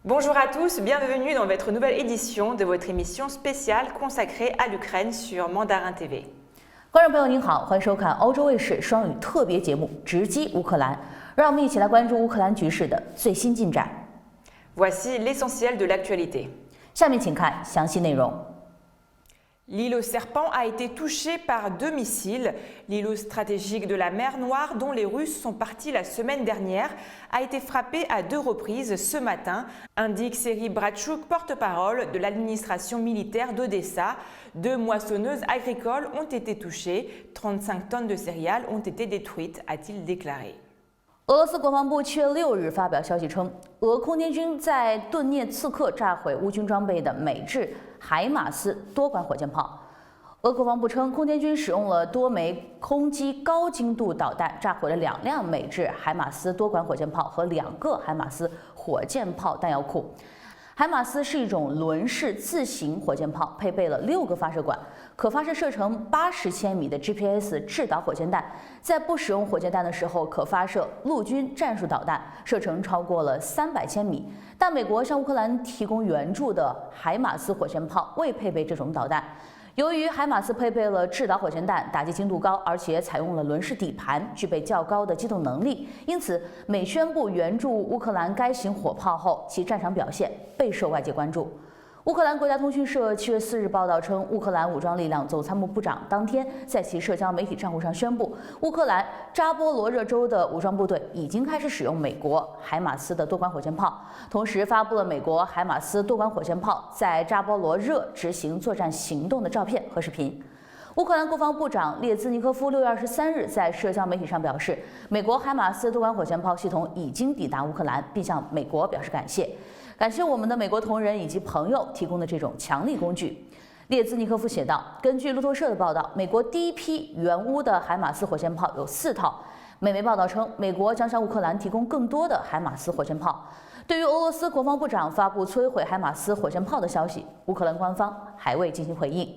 Bonjour à tous, bienvenue dans votre nouvelle édition de votre émission spéciale consacrée à l'Ukraine sur Mandarin TV。观众朋友您好，欢迎收看欧洲卫视双语特别节目《直击乌克兰》，让我们一起来关注乌克兰局势的最新进展。Voici l'essentiel de l'actualité。下面请看详细内容。 L'îlot Serpent a été touché par 2 missiles. L'îlot stratégique de la mer Noire, dont les Russes sont partis la semaine dernière, a été frappé à 2 reprises ce matin, indique Serhiy Bratchouk, porte-parole de l'administration militaire d'Odessa. 2 moissonneuses agricoles ont été touchées, 35 tonnes de céréales ont été détruites, a-t-il déclaré. 俄罗斯国防部7月6日发表消息称，俄空天军在顿涅茨克炸毁乌军装备的美制海马斯多管火箭炮。俄国防部称，空天军使用了多枚空击高精度导弹，炸毁了2辆美制海马斯多管火箭炮和2个海马斯火箭炮弹药库。海马斯是一种轮式自行火箭炮，配备了6个发射管，可发射射程80千米的 GPS 制导火箭弹。在不使用火箭弹的时候，可发射陆军战术导弹，射程超过了300千米。但美国向乌克兰提供援助的海马斯火箭炮未配备这种导弹。 由于海马斯配备了制导火箭弹，打击精度高，而且采用了轮式底盘，具备较高的机动能力，因此美宣布援助乌克兰该型火炮后，其战场表现备受外界关注。乌克兰国家通讯社7月4日报道称，乌克兰武装力量总参谋部长当天在其社交媒体账户上宣布，乌克兰扎波罗热州的武装部队已经开始使用美国海马斯的多管火箭炮，同时发布了美国海马斯多管火箭炮在扎波罗热执行作战行动的照片和视频。 乌克兰国防部长列兹尼科夫6月23日在社交媒体上表示，美国海马斯多管火箭炮系统已经抵达乌克兰，并向美国表示感谢，感谢我们的美国同仁以及朋友提供的这种强力工具。列兹尼科夫写道：“根据路透社的报道，美国第一批援乌的海马斯火箭炮有4套。美媒报道称，美国将向乌克兰提供更多的海马斯火箭炮。对于俄罗斯国防部长发布摧毁海马斯火箭炮的消息，乌克兰官方还未进行回应。”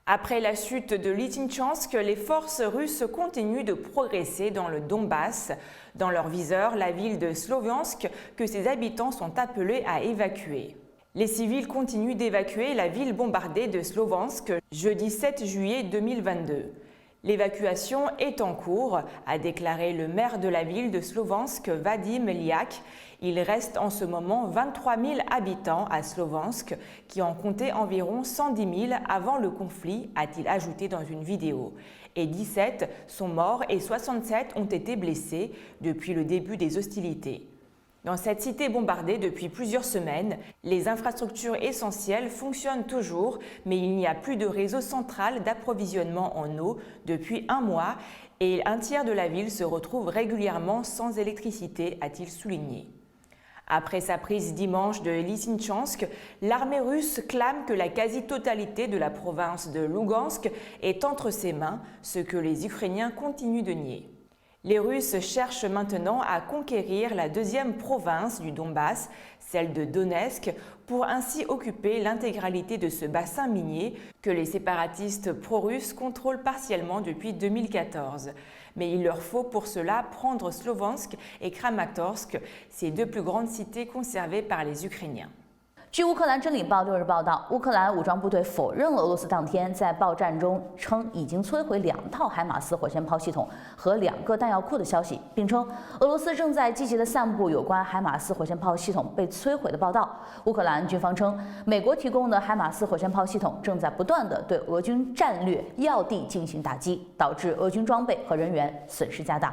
Après la chute de Lysychansk, les forces russes continuent de progresser dans le Donbass. Dans leur viseur, la ville de Sloviansk, que ses habitants sont appelés à évacuer. Les civils continuent d'évacuer la ville bombardée de Sloviansk jeudi 7 juillet 2022. L'évacuation est en cours, a déclaré le maire de la ville de Sloviansk, Vadim Liak. Il reste en ce moment 23 000 habitants à Sloviansk, qui en comptaient environ 110 000 avant le conflit, a-t-il ajouté dans une vidéo. Et 17 sont morts et 67 ont été blessés depuis le début des hostilités. Dans cette cité bombardée depuis plusieurs semaines, les infrastructures essentielles fonctionnent toujours, mais il n'y a plus de réseau central d'approvisionnement en eau depuis 1 mois et un tiers de la ville se retrouve régulièrement sans électricité, a-t-il souligné. Après sa prise dimanche de Lysychansk, l'armée russe clame que la quasi-totalité de la province de Lugansk est entre ses mains, ce que les Ukrainiens continuent de nier. Les Russes cherchent maintenant à conquérir la 2e province du Donbass, celle de Donetsk, pour ainsi occuper l'intégralité de ce bassin minier que les séparatistes pro-russes contrôlent partiellement depuis 2014. Mais il leur faut pour cela prendre Sloviansk et Kramatorsk, ces 2 plus grandes cités conservées par les Ukrainiens. 据乌克兰真理报6日报道，乌克兰武装部队否认了俄罗斯当天在爆战中称已经摧毁2套海马斯火箭炮系统和2个弹药库的消息，并称俄罗斯正在积极地散布有关海马斯火箭炮系统被摧毁的报道。乌克兰军方称，美国提供的海马斯火箭炮系统正在不断地对俄军战略要地进行打击，导致俄军装备和人员损失加大。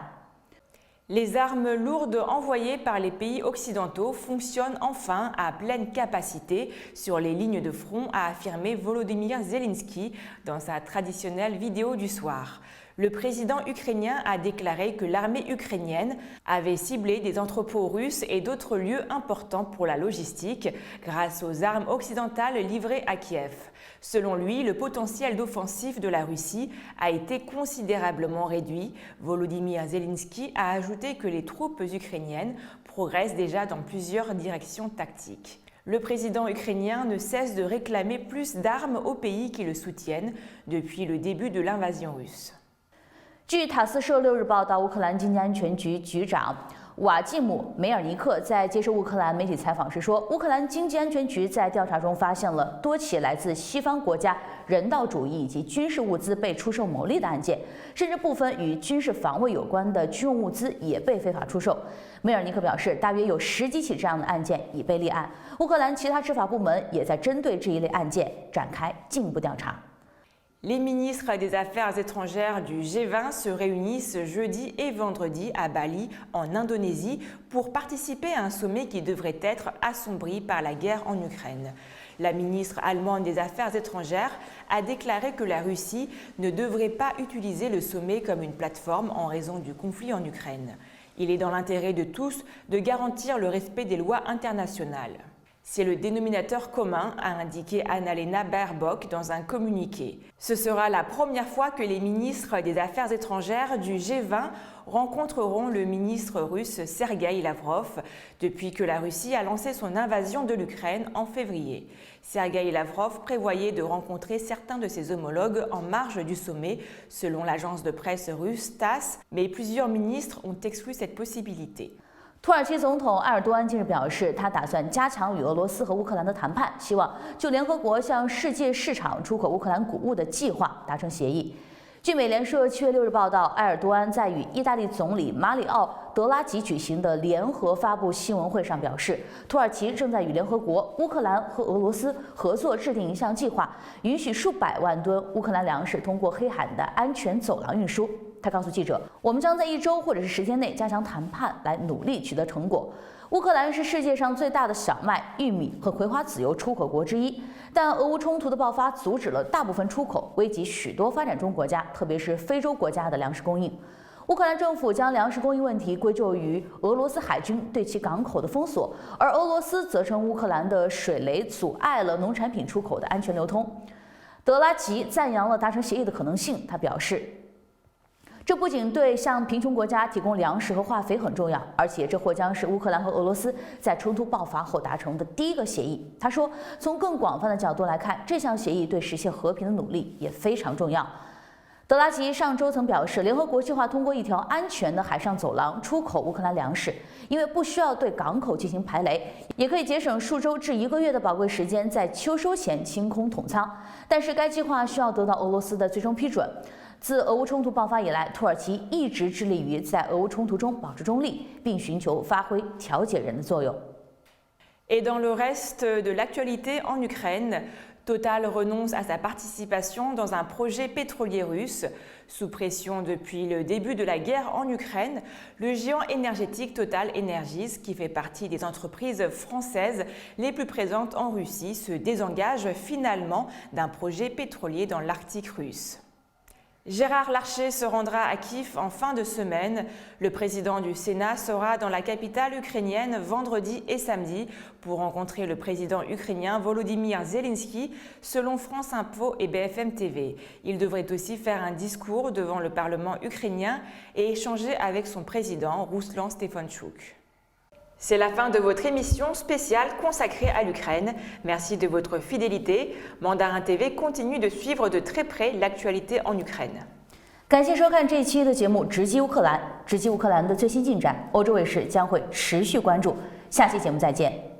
Les armes lourdes envoyées par les pays occidentaux fonctionnent enfin à pleine capacité sur les lignes de front, a affirmé Volodymyr Zelensky dans sa traditionnelle vidéo du soir. Le président ukrainien a déclaré que l'armée ukrainienne avait ciblé des entrepôts russes et d'autres lieux importants pour la logistique grâce aux armes occidentales livrées à Kiev. Selon lui, le potentiel d'offensive de la Russie a été considérablement réduit. Volodymyr Zelensky a ajouté que les troupes ukrainiennes progressent déjà dans plusieurs directions tactiques. Le président ukrainien ne cesse de réclamer plus d'armes aux pays qui le soutiennent depuis le début de l'invasion russe. 据塔斯社6日报道，乌克兰经济安全局局长瓦季姆·梅尔尼克在接受乌克兰媒体采访时说，乌克兰经济安全局在调查中发现了多起来自西方国家人道主义以及军事物资被出售牟利的案件，甚至部分与军事防卫有关的军用物资也被非法出售。梅尔尼克表示，大约有10几起这样的案件已被立案，乌克兰其他执法部门也在针对这一类案件展开进一步调查。Les ministres des Affaires étrangères du G20 se réunissent jeudi et vendredi à Bali, en Indonésie, pour participer à un sommet qui devrait être assombri par la guerre en Ukraine. La ministre allemande des Affaires étrangères a déclaré que la Russie ne devrait pas utiliser le sommet comme une plateforme en raison du conflit en Ukraine. Il est dans l'intérêt de tous de garantir le respect des lois internationales. C'est le dénominateur commun, a indiqué Annalena Baerbock dans un communiqué. Ce sera la première fois que les ministres des Affaires étrangères du G20 rencontreront le ministre russe Sergueï Lavrov depuis que la Russie a lancé son invasion de l'Ukraine en février. Sergueï Lavrov prévoyait de rencontrer certains de ses homologues en marge du sommet, selon l'agence de presse russe TASS, mais plusieurs ministres ont exclu cette possibilité. 土耳其总统埃尔多安近日表示，他打算加强与俄罗斯和乌克兰的谈判，希望就联合国向世界市场出口乌克兰谷物的计划达成协议。据美联社7月6日报道，埃尔多安在与意大利总理马里奥·德拉吉举行的联合发布新闻会上表示，土耳其正在与联合国、乌克兰和俄罗斯合作制定一项计划，允许数百万吨乌克兰粮食通过黑海的安全走廊运输。他告诉记者，我们将在1周或者是10天内加强谈判，来努力取得成果。乌克兰是世界上最大的小麦、玉米和葵花籽油出口国之一，但俄乌冲突的爆发阻止了大部分出口，危及许多发展中国家，特别是非洲国家的粮食供应。乌克兰政府将粮食供应问题归咎于俄罗斯海军对其港口的封锁，而俄罗斯则称乌克兰的水雷阻碍了农产品出口的安全流通。德拉吉赞扬了达成协议的可能性，他表示，这不仅对向贫穷国家提供粮食和化肥很重要，而且这或将是乌克兰和俄罗斯在冲突爆发后达成的第一个协议。他说，从更广泛的角度来看，这项协议对实现和平的努力也非常重要。德拉吉上周曾表示，联合国计划通过一条安全的海上走廊出口乌克兰粮食，因为不需要对港口进行排雷，也可以节省数周至1个月的宝贵时间，在秋收前清空桶仓。但是该计划需要得到俄罗斯的最终批准。自俄乌冲突爆发以来，土耳其一直致力于在俄乌冲突中保持中立，并寻求发挥调解人的作用。Et dans le reste de l'actualité en Ukraine, Total renonce à sa participation dans un projet pétrolier russe. Sous pression depuis le début de la guerre en Ukraine, le géant énergétique Total Energies, qui fait partie des entreprises françaises les plus présentes en Russie, se désengage finalement d'un projet pétrolier dans l'Arctique russe. Gérard Larcher se rendra à Kiev en fin de semaine. Le président du Sénat sera dans la capitale ukrainienne vendredi et samedi pour rencontrer le président ukrainien Volodymyr Zelensky, selon France Info et BFM TV. Il devrait aussi faire un discours devant le Parlement ukrainien et échanger avec son président Rouslan Stefanchuk. C'est la fin de votre émission spéciale consacrée à l'Ukraine. Merci de votre fidélité. Mandarin TV continue de suivre de très près l'actualité en Ukraine. 感谢收看这一期的节目《直击乌克兰》，直击乌克兰的最新进展，欧洲卫视将会持续关注。下期节目再见。